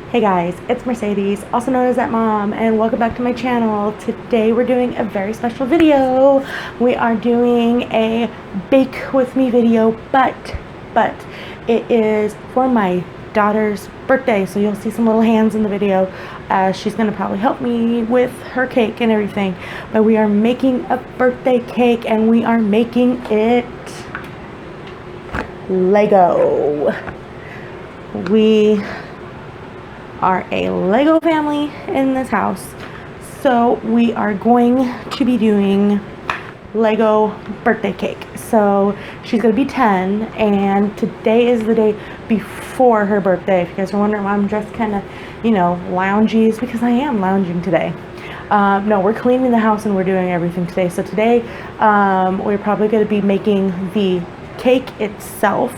Hey guys, it's Mercedes, also known as That Mom, and welcome back to my channel. Today we're doing a very special video. We are doing a bake with me video, but it is for my daughter's birthday, so you'll see some little hands in the video as she's gonna probably help me with her cake and everything. But we are making a birthday cake, and we are making it Lego. We are a Lego family in this house, so we are going to be doing Lego birthday cake. So she's gonna be 10, and today is the day before her birthday. If you guys are wondering why I'm dressed kind of, loungy, it's because I am lounging today. No, we're cleaning the house and we're doing everything today. So today we're probably going to be making the cake itself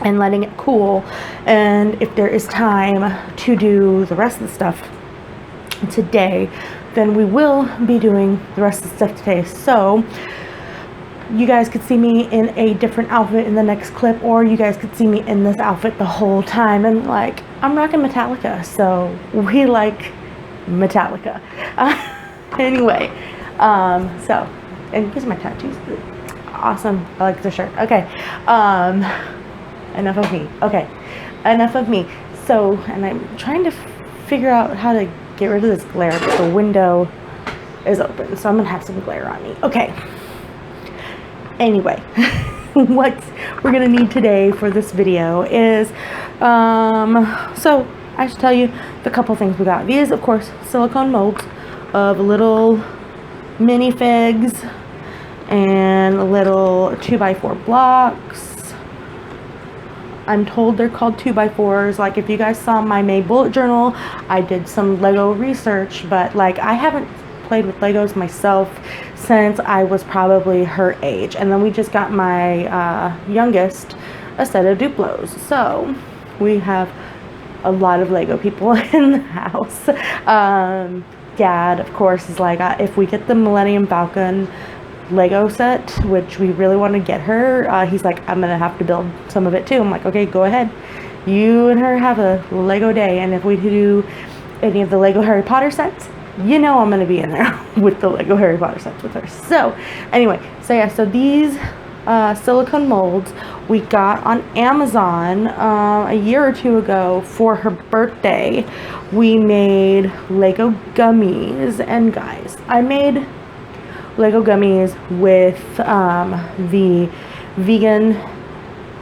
and letting it cool, and if there is time to do the rest of the stuff today, then we will be doing the rest of the stuff today. So you guys could see me in a different outfit in the next clip, or you guys could see me in this outfit the whole time. And like, I'm rocking Metallica, so we like Metallica. Anyway, so, and here's my tattoos. Awesome, I like the shirt. Okay, enough of me. Okay, enough of me. So, and I'm trying to figure out how to get rid of this glare, but the window is open, so I'm gonna have some glare on me. Okay. Anyway, what we're gonna need today for this video is, so I should tell you the couple things we got. These, of course, silicone molds of little minifigs and little 2x4 blocks. I'm told they're called 2x4s. Like, if you guys saw my May bullet journal, I did some Lego research, but like, I haven't played with Legos myself since I was probably her age. And then we just got my youngest a set of Duplos. So we have a lot of Lego people in the house. Dad, of course, is like, if we get the Millennium Falcon Lego set, which we really want to get her, he's like, I'm gonna have to build some of it too. I'm like, okay, go ahead, you and her have a Lego day. And if we do any of the Lego Harry Potter sets, I'm gonna be in there with the Lego Harry Potter sets with her. So anyway, so yeah, so these silicone molds we got on Amazon a year or two ago for her birthday. We made Lego gummies, and guys, I made Lego gummies with the vegan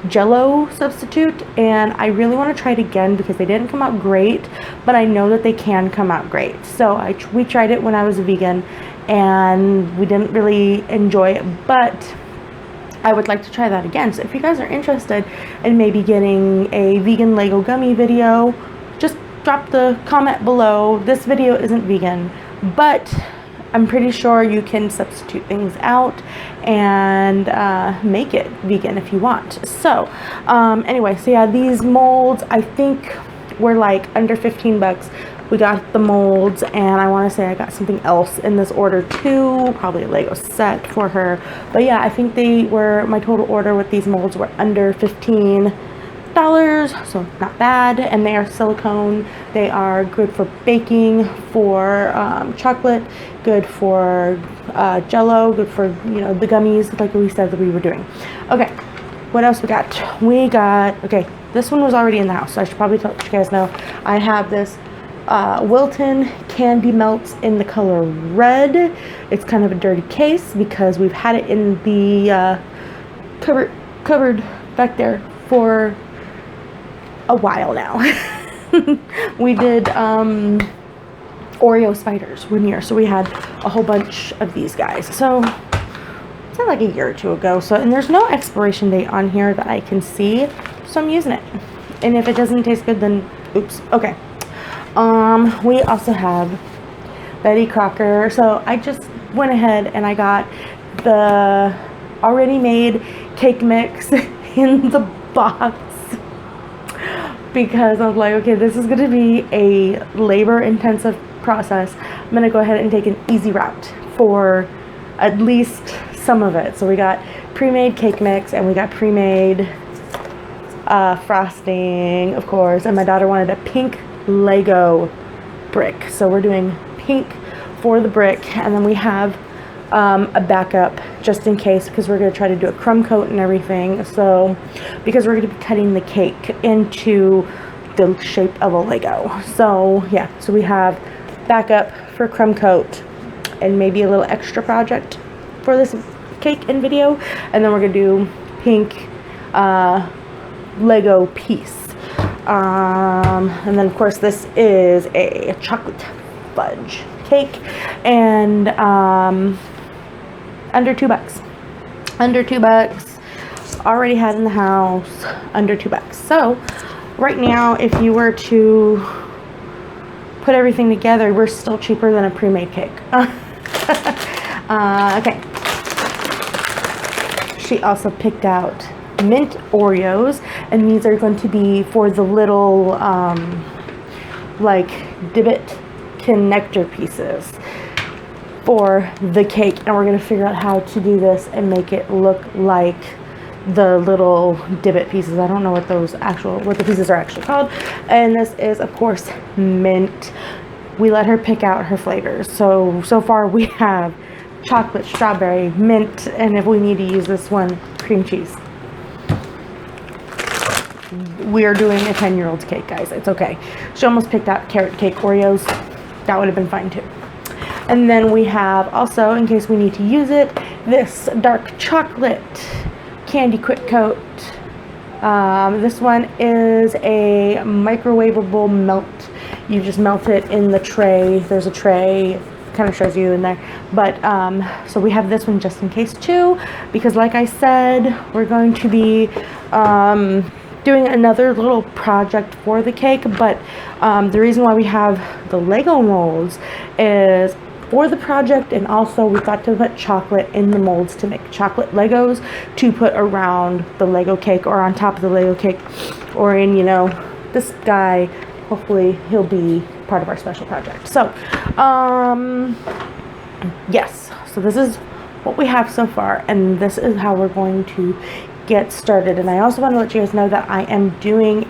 Jello substitute, and I really want to try it again because they didn't come out great, but I know that they can come out great. So we tried it when I was a vegan, and we didn't really enjoy it, but I would like to try that again. So if you guys are interested in maybe getting a vegan Lego gummy video, just drop the comment below. This video isn't vegan, but I'm pretty sure you can substitute things out and make it vegan if you want. So anyway, so yeah, these molds I think were like under 15 bucks. We got the molds, and I want to say I got something else in this order too, probably a Lego set for her. But yeah, I think my total order with these molds were under $15, so not bad. And they are silicone. They are good for baking, for chocolate, good for Jello, good for the gummies, like we said that we were doing. Okay, what else we got? Okay, this one was already in the house, so I should probably let you guys know. I have this Wilton candy melts in the color red. It's kind of a dirty case because we've had it in the cupboard back there for a while now. We did Oreo spiders one year, so we had a whole bunch of these guys. So it's not like a year or two ago. So, and there's no expiration date on here that I can see, so I'm using it. And if it doesn't taste good, then oops. Okay. We also have Betty Crocker. So I just went ahead and I got the already made cake mix in the box, because I was like, okay, this is going to be a labor-intensive process. I'm going to go ahead and take an easy route for at least some of it. So we got pre-made cake mix, and we got pre-made frosting, of course, and my daughter wanted a pink Lego brick. So we're doing pink for the brick, and then we have a backup just in case, because we're going to try to do a crumb coat and everything. So because we're going to be cutting the cake into the shape of a Lego. So yeah, so we have backup for crumb coat and maybe a little extra project for this cake and video, and then we're going to do pink Lego piece. And then of course this is a chocolate fudge cake, and under $2. Under $2. Already had in the house. Under $2. So right now, if you were to put everything together, we're still cheaper than a pre-made cake. Okay. She also picked out mint Oreos, and these are going to be for the little like divot connector pieces for the cake, and we're going to figure out how to do this and make it look like the little divot pieces. I don't know what the pieces are actually called. And this is of course mint. We let her pick out her flavors, so far we have chocolate, strawberry, mint, and if we need to use this one, cream cheese. We are doing a 10-year-old's cake, guys. It's okay. She almost picked out carrot cake Oreos. That would have been fine too. And then we have also, in case we need to use it, this dark chocolate candy quick coat. This one is a microwavable melt. You just melt it in the tray. There's a tray, kind of shows you in there. But so we have this one just in case too, because like I said, we're going to be doing another little project for the cake. But the reason why we have the Lego molds is for the project, and also we thought to put chocolate in the molds to make chocolate Legos to put around the Lego cake or on top of the Lego cake, or in, you know, this guy. Hopefully he'll be part of our special project. So yes, so this is what we have so far, and this is how we're going to get started. And I also want to let you guys know that I am doing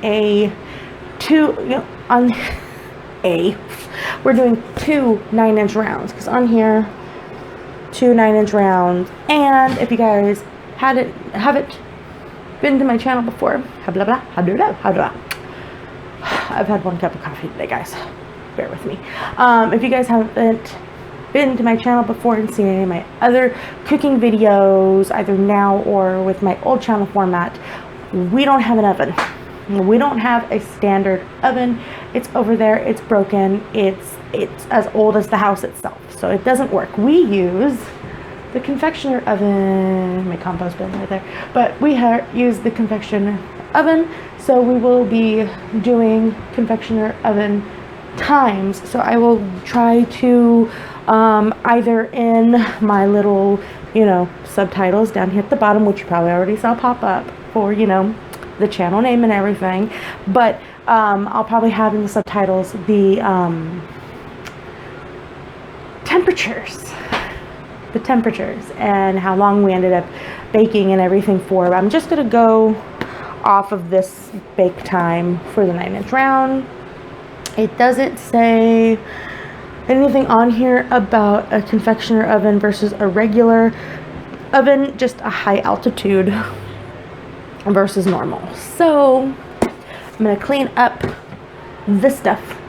we're doing 2 9-inch rounds, because on here 2 9-inch rounds. And if you guys haven't been to my channel before, I've had 1 cup of coffee today, guys, bear with me. If you guys haven't been to my channel before and seen any of my other cooking videos, either now or with my old channel format, we don't have an oven. We don't have a standard oven. It's over there. It's broken. It's as old as the house itself, so it doesn't work. We use the confectioner oven. My compost bin right there. But we use the confectioner oven, so we will be doing confectioner oven times. So I will try to either in my little, you know, subtitles down here at the bottom, which you probably already saw pop up for, you know, the channel name and everything, but I'll probably have in the subtitles the temperatures and how long we ended up baking and everything for. But I'm just gonna go off of this bake time for the 9-inch round. It doesn't say anything on here about a confectioner oven versus a regular oven, just a high altitude versus normal. So I'm going to clean up this stuff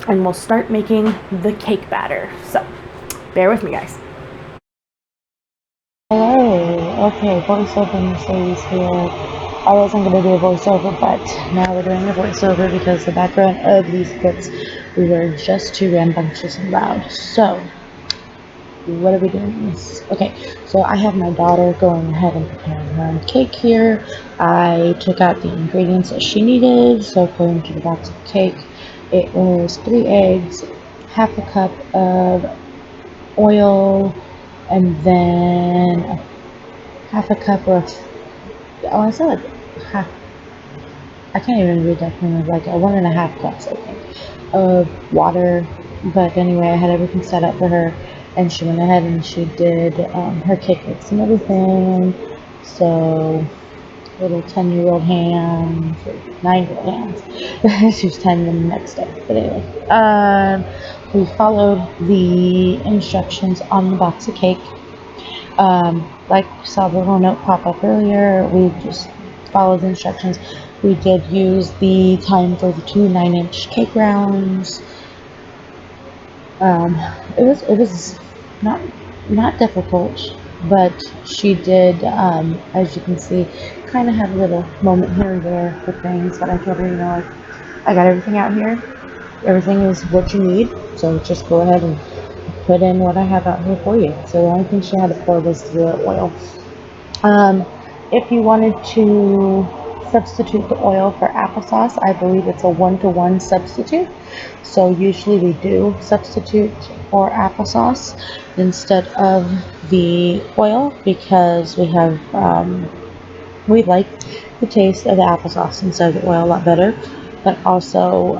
and we'll start making the cake batter. So bear with me, guys. Hello. Okay, voiceover Mercedes here. I wasn't going to do a voiceover, but now we're doing a voiceover because the background of these clips were just too rambunctious and loud. So what are we doing? Okay, so I have my daughter going ahead and preparing her own cake here. I took out the ingredients that she needed. So according to the box of cake, it was 3 eggs, half a cup of oil, and then half a cup of, I said like half, I can't even read that thing, like 1.5 cups, I think, of water. But anyway, I had everything set up for her, and she went ahead and she did her cake mix and everything. So little 10-year-old hands, or 9-year-old hands. She was 10 the next day. But anyway, we followed the instructions on the box of cake. Like you saw the little note pop up earlier, we just followed the instructions. We did use the time for the 2 9-inch cake rounds. It was not difficult, but she did, as you can see, kind of have a little moment here and there for things. But I told her, you know, like, I got everything out here. Everything is what you need, so just go ahead and put in what I have out here for you. So the only thing she had to pour was the oil. If you wanted to substitute the oil for applesauce, I believe it's a 1-to-1 substitute. So usually we do substitute for applesauce instead of the oil because we have we like the taste of the applesauce instead of the oil a lot better. But also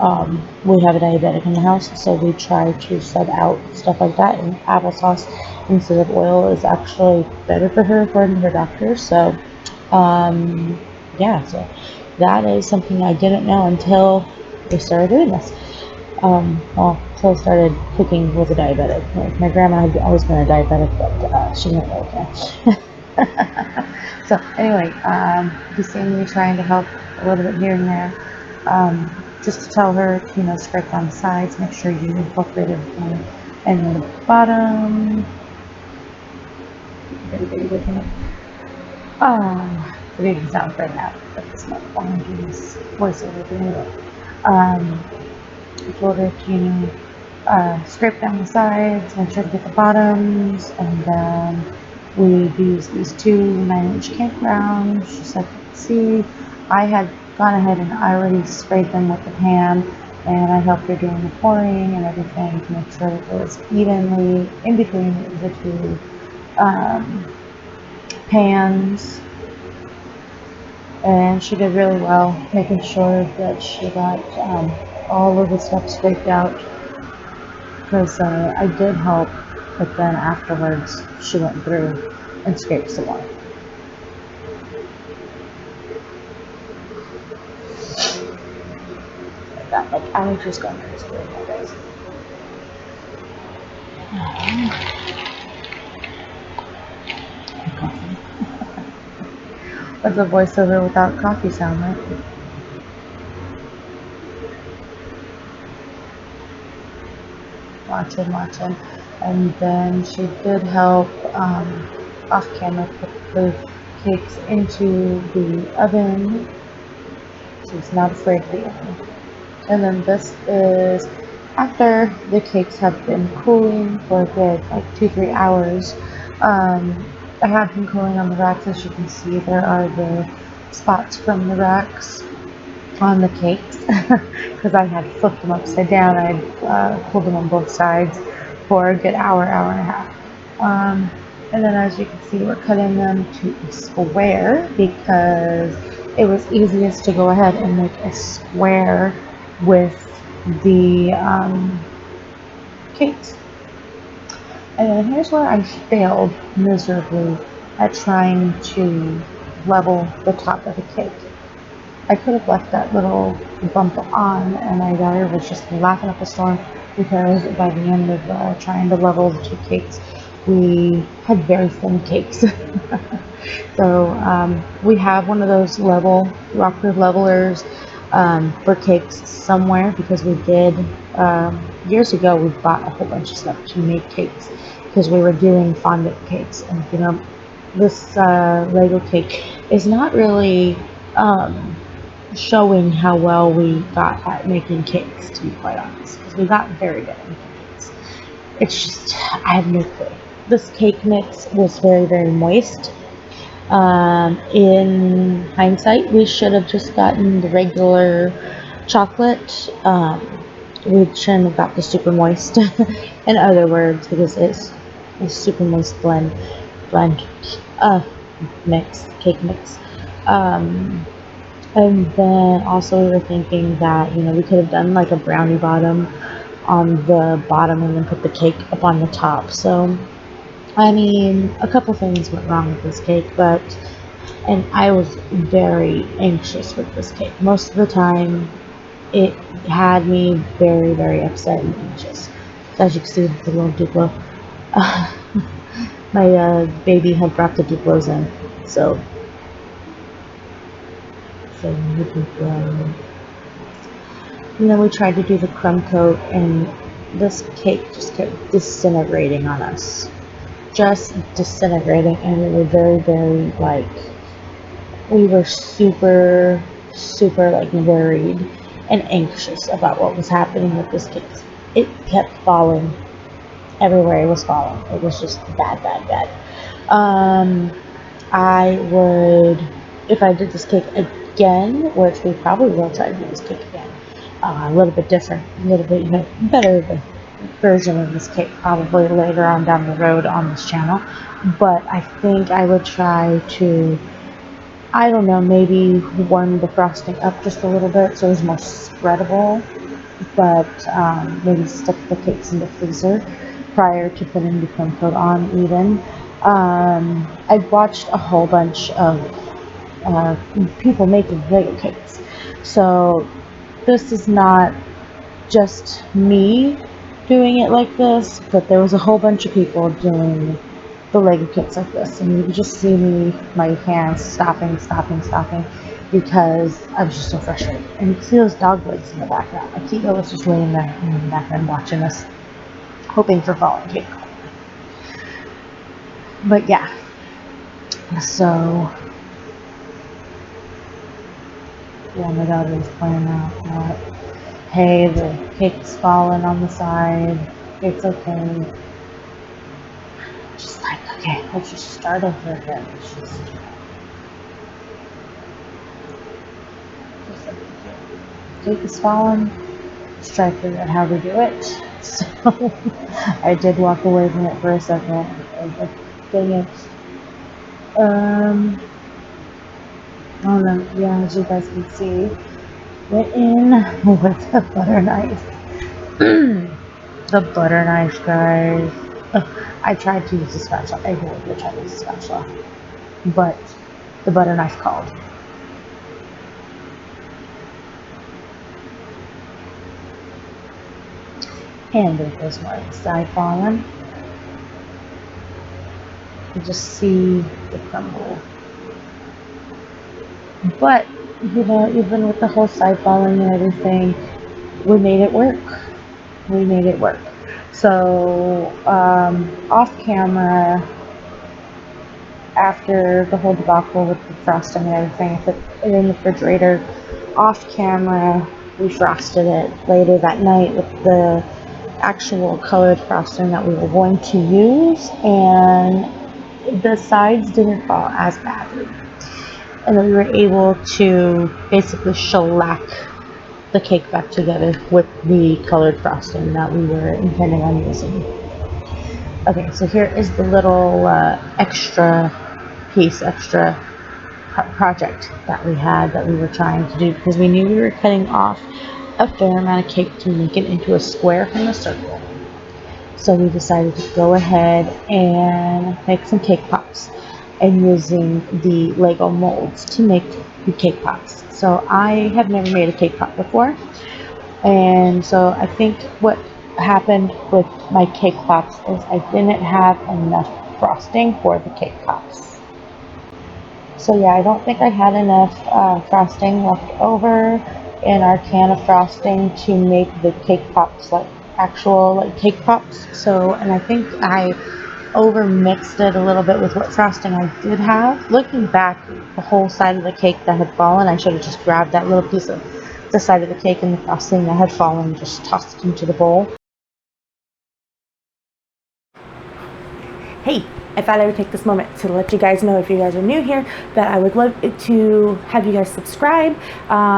we have a diabetic in the house, so we try to sub out stuff like that, and applesauce instead of oil is actually better for her according to her doctor. So yeah, so that is something I didn't know until we started doing this. Well, until I started cooking with a diabetic. Like, my grandma had always been a diabetic, but she didn't really care. So anyway, you see me trying to help a little bit here and there. Just to tell her to, you know, scrape on the sides, make sure you incorporate everything, and then the bottom. The baby's sounds right now, but this microphone is voiceover anyway. I told her to, you know, scrape down the sides, make sure to get the bottoms, and then we use these 2 9-inch cake rounds, just like you can see. I had gone ahead and I already sprayed them with the pan, and I helped her doing the pouring and everything to make sure that it was evenly in between the 2 pans. And she did really well, making sure that she got all of the stuff scraped out, because I did help, but then afterwards she went through and scraped some more. Like, I was just going crazy with my guys. What's a voiceover without coffee sound like? Watching. And then she did help off camera put the cakes into the oven. She's not afraid of the oven. And then this is after the cakes have been cooling for a good like 2-3 hours. I have been cooling on the racks. As you can see, there are the spots from the racks on the cakes because I had flipped them upside down. I had pulled them on both sides for a good hour and a half. And then as you can see, we're cutting them to a square because it was easiest to go ahead and make a square with the cakes. And then here's where I failed miserably at trying to level the top of the cake. I could have left that little bump on, and my daughter was just laughing up a storm because by the end of trying to level the 2 cakes, we had very thin cakes. So we have one of those rocker levelers for cakes somewhere, because we did years ago. We bought a whole bunch of stuff to make cakes because we were doing fondant cakes, and you know, this Lego cake is not really showing how well we got at making cakes, to be quite honest, because we got very good at making cakes. It's just, I have no clue. This cake mix was very, very moist. In hindsight, we should have just gotten the regular chocolate. We shouldn't have got the super moist, in other words, because it's a super moist cake mix. And then also we were thinking that, you know, we could have done like a brownie bottom on the bottom and then put the cake up on the top. So, I mean, a couple things went wrong with this cake, but And I was very anxious with this cake. Most of the time, it had me very, very upset and anxious. So as you can see, the little Duplo. My baby had brought the Duplos in, so the Duplo. And then we tried to do the crumb coat, and this cake just kept disintegrating on us. Just disintegrating, and we were very, very, like, we were super, super, like, worried and anxious about what was happening with this cake. It kept falling everywhere. It was falling. It was just bad, bad, bad. I would, if I did this cake again, which we probably will try to do this cake again, a little bit different, a little bit, better version of this cake probably later on down the road on this channel. But I think I would try to, I don't know, maybe warm the frosting up just a little bit so it's more spreadable, but maybe stick the cakes in the freezer prior to putting the crumb coat on even. I've watched a whole bunch of people making Lego cakes, so this is not just me doing it like this, but there was a whole bunch of people doing the Lego kits like this, and you can just see me, my hands stopping, because I was just so frustrated. And you can see those dog legs in the background. Akiko was just laying there in the background watching us, hoping for falling cake. But yeah, so yeah, my daughter was pointing out that, hey, the cake's falling on the side, it's okay. Just like, okay, let's just start over again. Just like, cake is falling, let's try to figure out how to do it. So I did walk away from it for a second. I was like, dang it. Oh no, yeah, as you guys can see, went in with the butter knife. The butter knife, guys. I tried to use the spatula. I really did try to use the spatula, but the butter knife called. And there goes my side falling. You just see the crumble. But, even with the whole side falling and everything, we made it work. We made it work. So, off camera, after the whole debacle with the frosting and everything, I put it in the refrigerator. Off camera, we frosted it later that night with the actual colored frosting that we were going to use, and the sides didn't fall as badly. And then we were able to basically shellac the cake back together with the colored frosting that we were intending on using. Okay, so here is the little extra project that we had that we were trying to do, because we knew we were cutting off a fair amount of cake to make it into a square from the circle. So we decided to go ahead and make some cake pops, and using the Lego molds to make the cake pops. So I have never made a cake pop before, and so I think what happened with my cake pops is I didn't have enough frosting for the cake pops. So yeah, I don't think I had enough frosting left over in our can of frosting to make the cake pops like actual cake pops. So, and I think I over mixed it a little bit with what frosting I did have. Looking back, the whole side of the cake that had fallen, I should have just grabbed that little piece of the side of the cake and the frosting that had fallen and just tossed it into the bowl. Hey, I thought I would take this moment to let you guys know, if you guys are new here, that I would love to have you guys subscribe.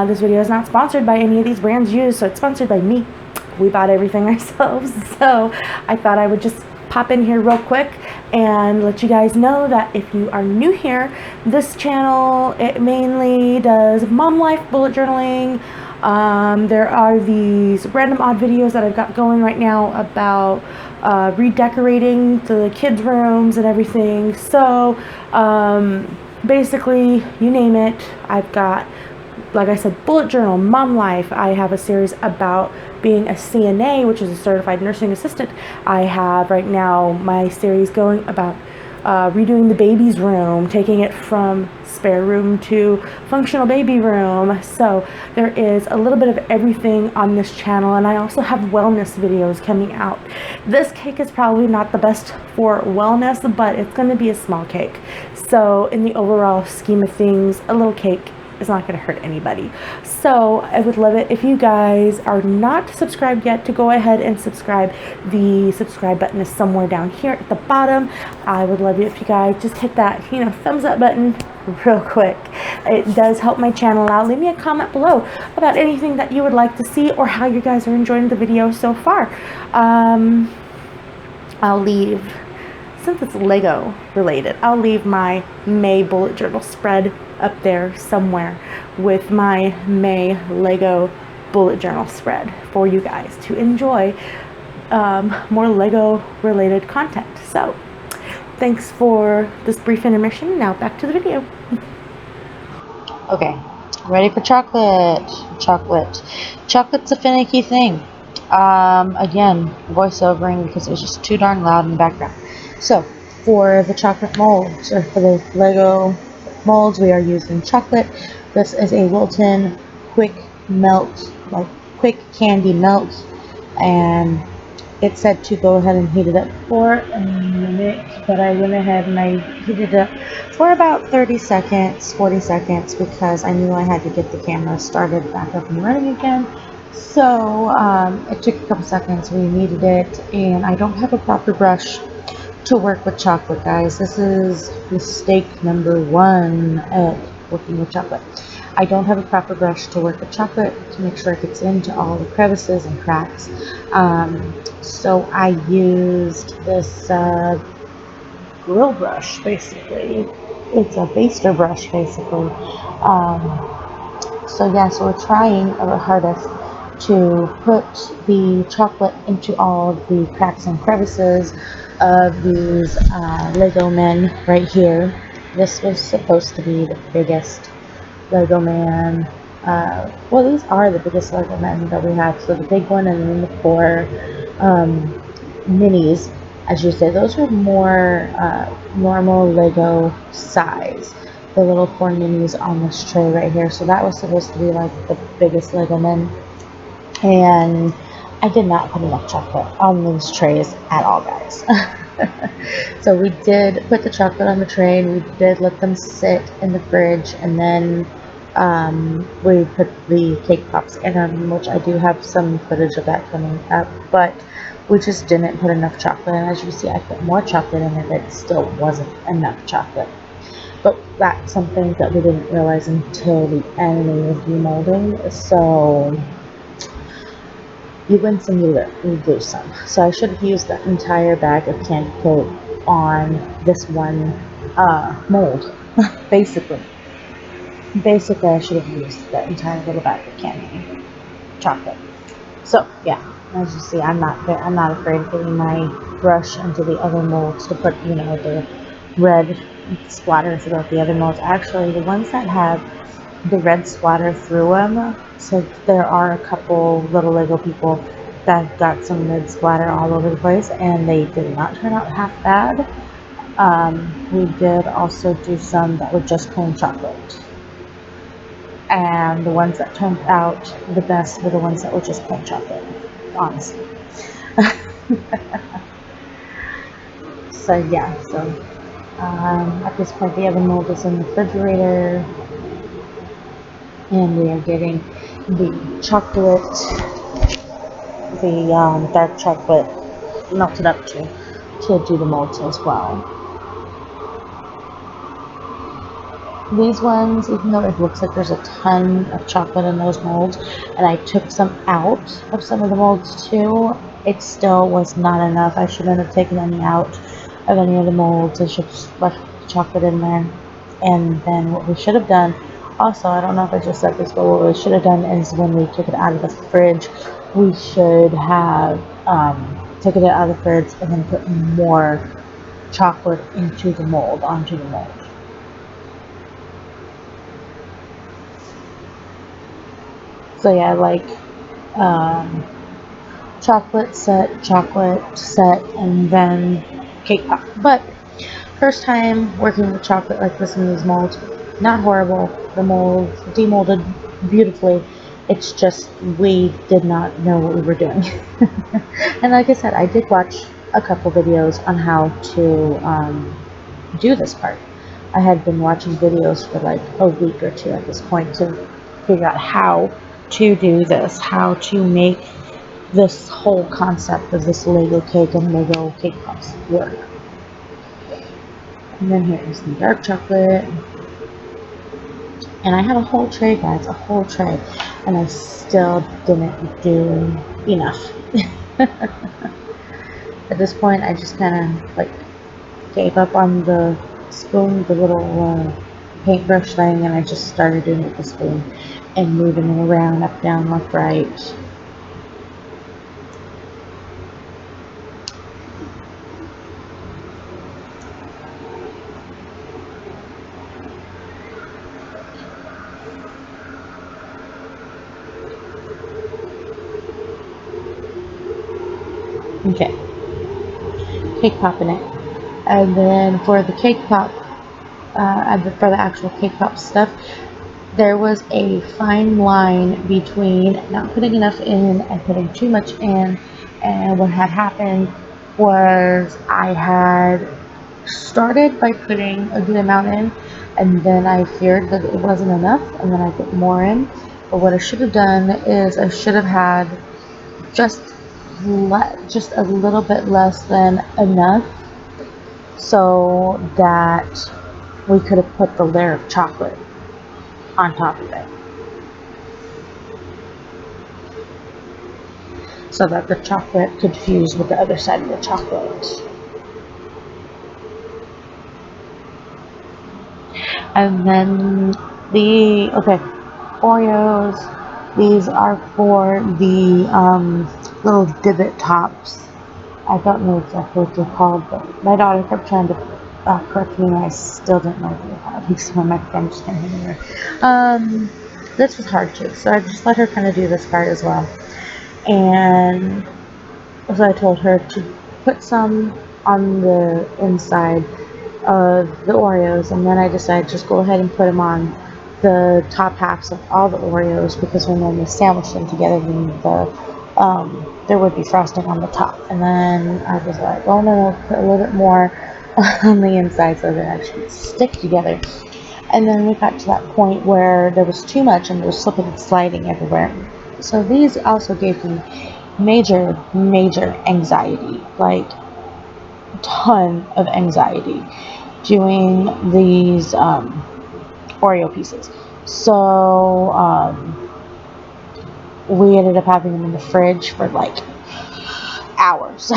This video is not sponsored by any of these brands used, so it's sponsored by me. We bought everything ourselves, so I thought I would just pop in here real quick and let you guys know that if you are new here, this channel, it mainly does mom life, bullet journaling. There are these random odd videos that I've got going right now about redecorating the kids' rooms and everything. So basically, you name it, I've got, like I said, bullet journal, mom life. I have a series about being a CNA, which is a certified nursing assistant. I have right now my series going about redoing the baby's room, taking it from spare room to functional baby room. So there is a little bit of everything on this channel, and I also have wellness videos coming out. This cake is probably not the best for wellness, but it's going to be a small cake. So in the overall scheme of things, a little cake is not going to hurt anybody. So I would love it if you guys are not subscribed yet to go ahead and subscribe. The subscribe button is somewhere down here at the bottom. I would love it if you guys just hit that, thumbs up button real quick. It does help my channel out. Leave me a comment below about anything that you would like to see or how you guys are enjoying the video so far. I'll leave, since it's Lego related, I'll leave my May bullet journal spread up there somewhere with my May Lego bullet journal spread for you guys to enjoy more Lego related content. So thanks for this brief intermission. Now back to the video. Okay, ready for chocolate. Chocolate's a finicky thing. Again, voiceovering because it was just too darn loud in the background. So for the chocolate molds, or for the Lego molds, we are using chocolate. This is a Wilton quick melt, like quick candy melt, and it said to go ahead and heat it up for a minute, but I went ahead and I heated it up for about 30 seconds, 40 seconds, because I knew I had to get the camera started back up and running again. So it took a couple seconds, we kneaded it, and I don't have a proper brush to work with chocolate, guys. This is mistake number one at working with chocolate. I don't have a proper brush to work with chocolate to make sure it gets into all the crevices and cracks. So I used this grill brush, basically. It's a baster brush, basically. So yeah, so we're trying our hardest to put the chocolate into all of the cracks and crevices of these Lego men right here. This was supposed to be the biggest Lego man. Well, these are the biggest Lego men that we have. So the big one, and then the four minis, as you say, those are more normal Lego size. The little four minis on this tray right here. So that was supposed to be like the biggest Lego men. And I did not put enough chocolate on these trays at all, guys. So we did put the chocolate on the tray, and we did let them sit in the fridge, and then we put the cake pops in them, which I do have some footage of that coming up, but we just didn't put enough chocolate. And as you see, I put more chocolate in it, but it still wasn't enough chocolate. But that's something that we didn't realize until the end when we were demolding. So you win some, you lose some. So I should have used the entire bag of candy coat on this one mold. Basically, I should have used the entire little bag of candy chocolate. So yeah, as you see, I'm not afraid of getting my brush into the other molds to put, the red splatter throughout the other molds. Actually, the ones that have the red splatter through them, so there are a couple little Lego people that got some red splatter all over the place, and they did not turn out half bad. We did also do some that were just plain chocolate, and the ones that turned out the best were the ones that were just plain chocolate, honestly. So yeah, so at this point the other mold is in the refrigerator, and we are getting the chocolate, the dark chocolate melted up to do the molds as well. These ones, even though it looks like there's a ton of chocolate in those molds, and I took some out of some of the molds too, it still was not enough. I shouldn't have taken any out of any of the molds. I should have left the chocolate in there. And then what we should have done, also, I don't know if I just said this, but what we should have done is when we took it out of the fridge, we should have taken it out of the fridge and then put more chocolate into the mold, onto the mold. So yeah, like chocolate set, and then cake pop. But first time working with chocolate like this in these molds, not horrible. The mold demolded beautifully. It's just we did not know what we were doing. And like I said, I did watch a couple videos on how to do this part. I had been watching videos for like a week or two at this point to figure out how to do this, how to make this whole concept of this Lego cake and Lego cake pops work. And then here's the dark chocolate. And I have a whole tray, guys, a whole tray. And I still didn't do enough. At this point, I just kind of like gave up on the spoon, the little paintbrush thing, and I just started doing it with the spoon and moving it around, up, down, left, right. Okay, cake pop in it. And then for the cake pop, for the actual cake pop stuff, there was a fine line between not putting enough in and putting too much in. And what had happened was I had started by putting a good amount in, and then I feared that it wasn't enough, and then I put more in. But what I should have done is I should have had just just a little bit less than enough, so that we could have put the layer of chocolate on top of it, so that the chocolate could fuse with the other side of the chocolate. And then Oreos, these are for the little divot tops. I don't know exactly what they're called, but my daughter kept trying to correct me, and I still didn't know what they were called. Because my microphone just can't hear her. This was hard too, so I just let her kind of do this part as well. And so I told her to put some on the inside of the Oreos, and then I decided just go ahead and put them on the top halves of all the Oreos, because when we sandwich them together, then there would be frosting on the top. And then I was like, oh no, put a little bit more on the inside so that it actually stick together. And then we got to that point where there was too much and it was slipping and sliding everywhere. So these also gave me major anxiety, like ton of anxiety doing these Oreo pieces. So we ended up having them in the fridge for like hours.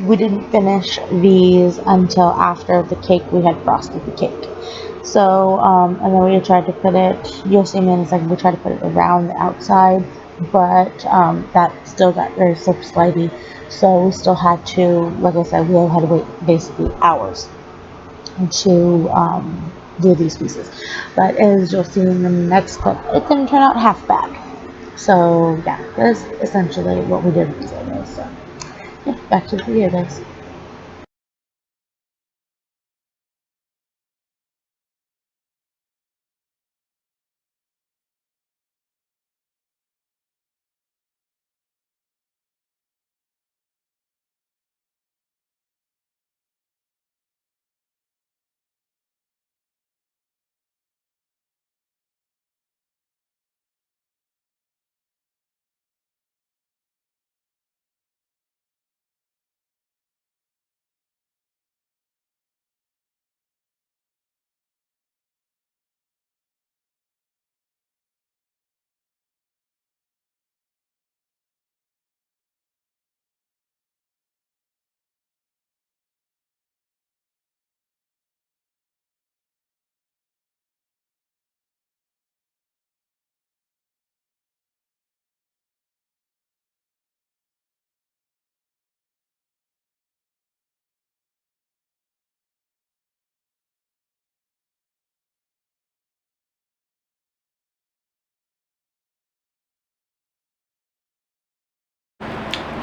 We didn't finish these until after the cake, we had frosted the cake. So, and then we tried to put it, you'll see me in a second, we tried to put it around the outside, but that still got very slip slidey. So we still had to, like I said, we had to wait basically hours to do these pieces. But as you'll see in the next clip, it didn't turn out half bad. So yeah, that's essentially what we did with these videos. So yeah, back to the video, guys.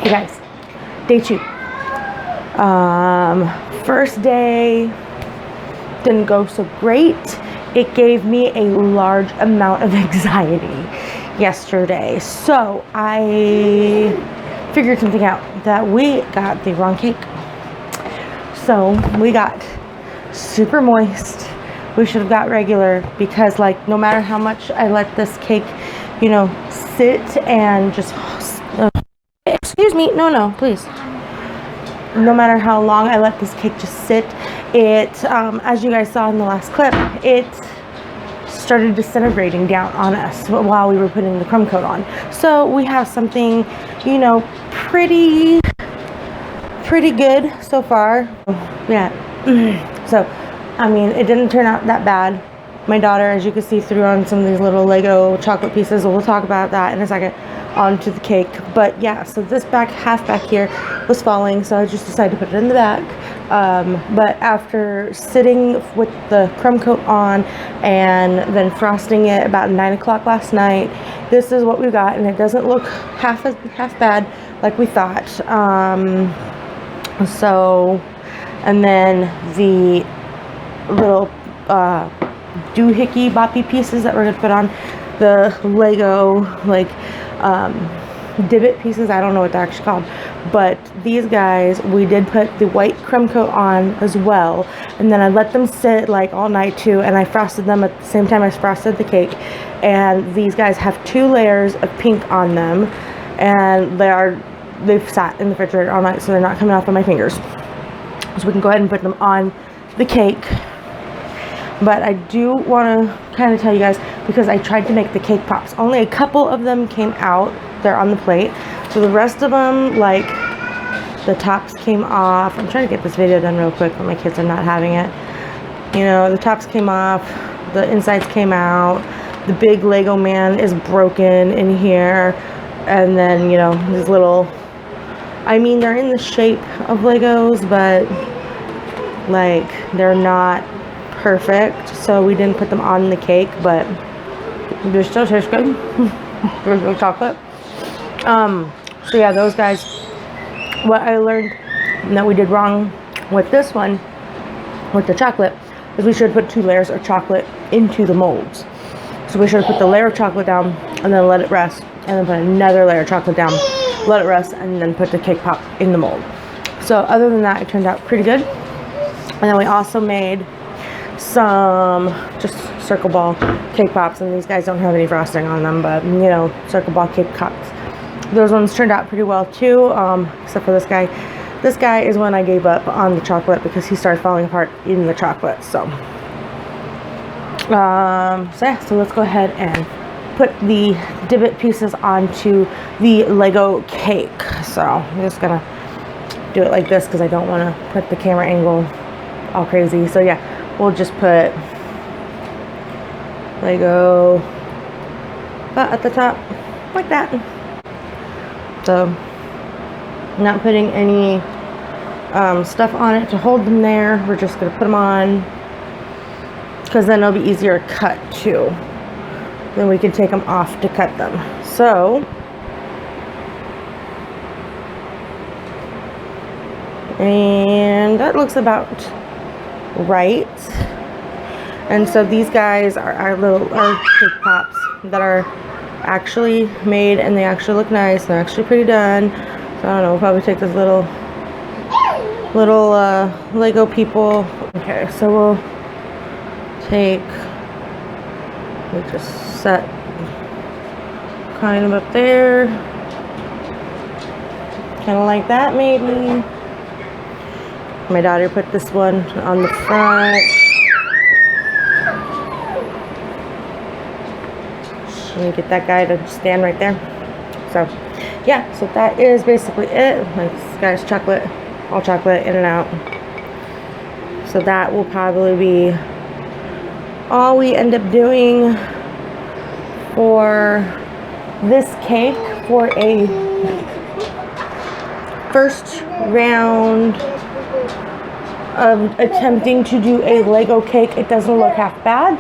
You guys, day 2. First day didn't go so great. It gave me a large amount of anxiety yesterday. So I figured something out, that we got the wrong cake. So we got super moist. We should have got regular, because like no matter how much I let this cake, you know, sit and just excuse me, no please, no matter how long I let this cake just sit, it as you guys saw in the last clip, it started disintegrating down on us while we were putting the crumb coat on. So we have something, you know, pretty good so far. Yeah. So I mean, it didn't turn out that bad. My daughter, as you can see, threw on some of these little Lego chocolate pieces. We'll talk about that in a second, onto the cake. But yeah, so this half back here was falling, so I just decided to put it in the back. But after sitting with the crumb coat on and then frosting it about 9 o'clock last night, this is what we got, and it doesn't look half bad like we thought. So, and then the little doohickey boppy pieces that we're gonna put on the Lego, like divot pieces, I don't know what they're actually called, but these guys, we did put the white crumb coat on as well, and then I let them sit like all night too, and I frosted them at the same time I frosted the cake. And these guys have 2 layers of pink on them, and they've sat in the refrigerator all night, so they're not coming off of my fingers. So we can go ahead and put them on the cake. But I do want to kind of tell you guys, because I tried to make the cake pops. Only a couple of them came out. They're on the plate. So the rest of them, like, the tops came off. I'm trying to get this video done real quick, but my kids are not having it. You know, the tops came off. The insides came out. The big Lego man is broken in here. And then, you know, these little... I mean, they're in the shape of Legos, but, like, they're not perfect, so we didn't put them on the cake, but they still taste good. There's no chocolate. So yeah, those guys, what I learned that we did wrong with this one, with the chocolate, is we should put 2 layers of chocolate into the molds. So we should put the layer of chocolate down and then let it rest, and then put another layer of chocolate down, let it rest, and then put the cake pop in the mold. So other than that, it turned out pretty good. And then we also made some just circle ball cake pops, and these guys don't have any frosting on them, but you know, circle ball cake pops, those ones turned out pretty well too, except for this guy. This guy is when I gave up on the chocolate because he started falling apart in the chocolate. So yeah, so let's go ahead and put the divot pieces onto the Lego cake. So I'm just gonna do it like this because I don't want to put the camera angle all crazy. So yeah, we'll just put Lego at the top like that. So not putting any stuff on it to hold them there. We're just gonna put them on because then it'll be easier to cut too. Then we can take them off to cut them. So and that looks about right. And so these guys are our cake pops that are actually made, and they actually look nice. They're actually pretty done. So I don't know, we'll probably take this little Lego people. Okay, so we'll just set kind of up there, kind of like that maybe. My daughter put this one on the front. Let me get that guy to stand right there. So yeah, so that is basically it. Like, this guy's chocolate, all chocolate, in and out. So that will probably be all we end up doing for this cake for a first round of attempting to do a Lego cake. It doesn't look half bad.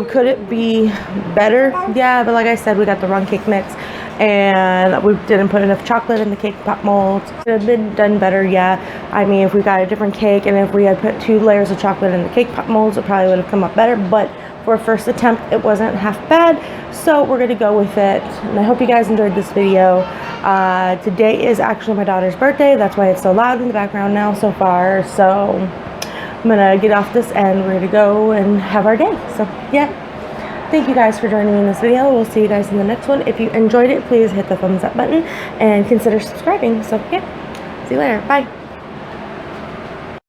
Could it be better? Yeah, but like I said, we got the wrong cake mix, and we didn't put enough chocolate in the cake pop molds. It would have been done better, yeah. I mean, if we got a different cake and if we had put 2 layers of chocolate in the cake pop molds, it probably would have come up better, but for a first attempt, it wasn't half bad, so we're gonna go with it. And I hope you guys enjoyed this video. Today is actually my daughter's birthday. That's why it's so loud in the background now so far. So I'm gonna get off this and we're gonna go and have our day. So yeah, thank you guys for joining me in this video. We'll see you guys in the next one. If you enjoyed it, please hit the thumbs up button and consider subscribing. So yeah, see you later. Bye.